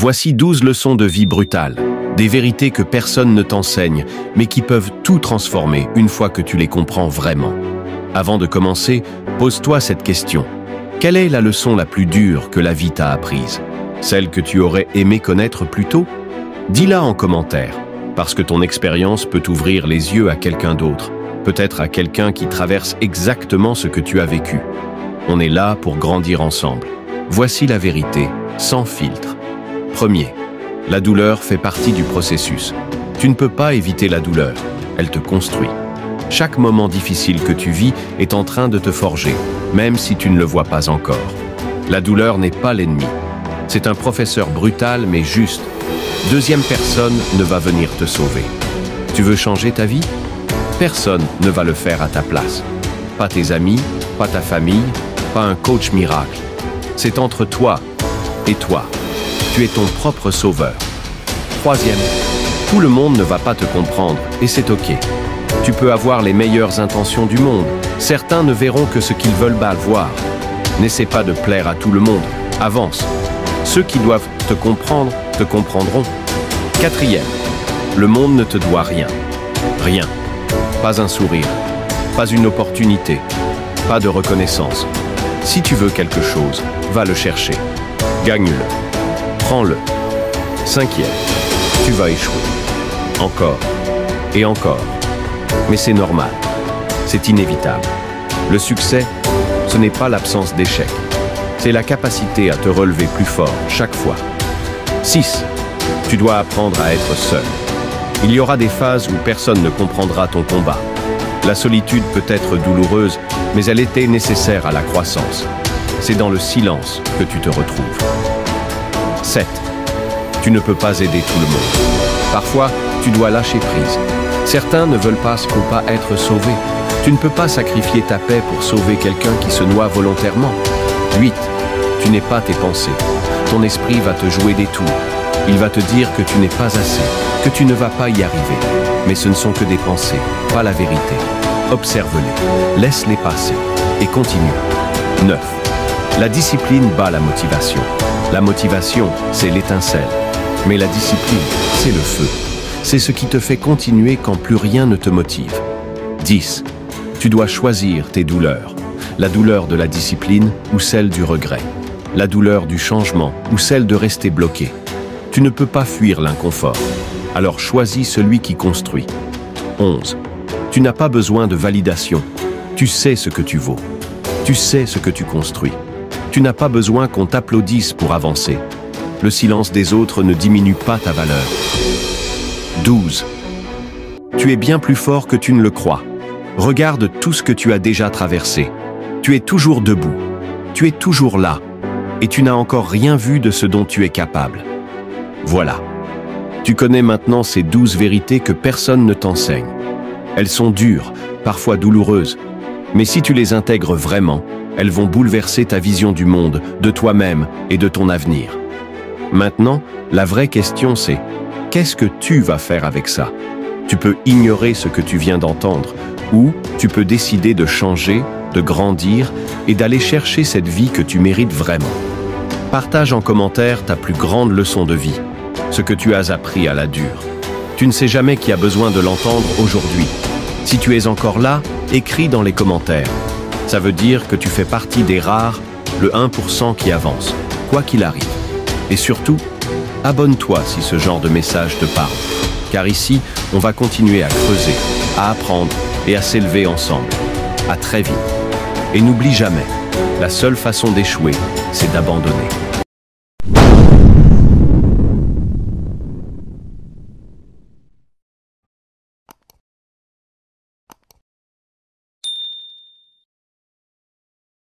Voici 12 leçons de vie brutales, des vérités que personne ne t'enseigne, mais qui peuvent tout transformer une fois que tu les comprends vraiment. Avant de commencer, pose-toi cette question. Quelle est la leçon la plus dure que la vie t'a apprise? Celle que tu aurais aimé connaître plus tôt? Dis-la en commentaire, parce que ton expérience peut ouvrir les yeux à quelqu'un d'autre, peut-être à quelqu'un qui traverse exactement ce que tu as vécu. On est là pour grandir ensemble. Voici la vérité, sans filtre. Premier, la douleur fait partie du processus. Tu ne peux pas éviter la douleur, elle te construit. Chaque moment difficile que tu vis est en train de te forger, même si tu ne le vois pas encore. La douleur n'est pas l'ennemi. C'est un professeur brutal mais juste. Deuxième personne ne va venir te sauver. Tu veux changer ta vie? Personne ne va le faire à ta place. Pas tes amis, pas ta famille, pas un coach miracle. C'est entre toi et toi. Tu es ton propre sauveur. Troisième, tout le monde ne va pas te comprendre et c'est ok. Tu peux avoir les meilleures intentions du monde. Certains ne verront que ce qu'ils veulent voir. N'essaie pas de plaire à tout le monde. Avance. Ceux qui doivent te comprendre te comprendront. Quatrième, le monde ne te doit rien. Rien. Pas un sourire. Pas une opportunité. Pas de reconnaissance. Si tu veux quelque chose, va le chercher. Gagne-le. Prends-le. Cinquième, tu vas échouer. Encore. Et encore. Mais c'est normal. C'est inévitable. Le succès, ce n'est pas l'absence d'échec. C'est la capacité à te relever plus fort chaque fois. 6. Tu dois apprendre à être seul. Il y aura des phases où personne ne comprendra ton combat. La solitude peut être douloureuse, mais elle était nécessaire à la croissance. C'est dans le silence que tu te retrouves. 7. Tu ne peux pas aider tout le monde. Parfois, tu dois lâcher prise. Certains ne veulent pas être sauvés. Tu ne peux pas sacrifier ta paix pour sauver quelqu'un qui se noie volontairement. 8. Tu n'es pas tes pensées. Ton esprit va te jouer des tours. Il va te dire que tu n'es pas assez, que tu ne vas pas y arriver. Mais ce ne sont que des pensées, pas la vérité. Observe-les, laisse-les passer et continue. 9. La discipline bat la motivation. La motivation, c'est l'étincelle. Mais la discipline, c'est le feu. C'est ce qui te fait continuer quand plus rien ne te motive. 10. Tu dois choisir tes douleurs. La douleur de la discipline ou celle du regret. La douleur du changement ou celle de rester bloqué. Tu ne peux pas fuir l'inconfort. Alors choisis celui qui construit. 11. Tu n'as pas besoin de validation. Tu sais ce que tu vaux. Tu sais ce que tu construis. Tu n'as pas besoin qu'on t'applaudisse pour avancer. Le silence des autres ne diminue pas ta valeur. 12. Tu es bien plus fort que tu ne le crois. Regarde tout ce que tu as déjà traversé. Tu es toujours debout. Tu es toujours là. Et tu n'as encore rien vu de ce dont tu es capable. Voilà. Tu connais maintenant ces 12 vérités que personne ne t'enseigne. Elles sont dures, parfois douloureuses. Mais si tu les intègres vraiment, elles vont bouleverser ta vision du monde, de toi-même et de ton avenir. Maintenant, la vraie question c'est, qu'est-ce que tu vas faire avec ça? Tu peux ignorer ce que tu viens d'entendre, ou tu peux décider de changer, de grandir et d'aller chercher cette vie que tu mérites vraiment. Partage en commentaire ta plus grande leçon de vie, ce que tu as appris à la dure. Tu ne sais jamais qui a besoin de l'entendre aujourd'hui. Si tu es encore là, écris dans les commentaires. Ça veut dire que tu fais partie des rares, le 1% qui avance, quoi qu'il arrive. Et surtout, abonne-toi si ce genre de message te parle. Car ici, on va continuer à creuser, à apprendre et à s'élever ensemble. À très vite. Et n'oublie jamais, la seule façon d'échouer, c'est d'abandonner.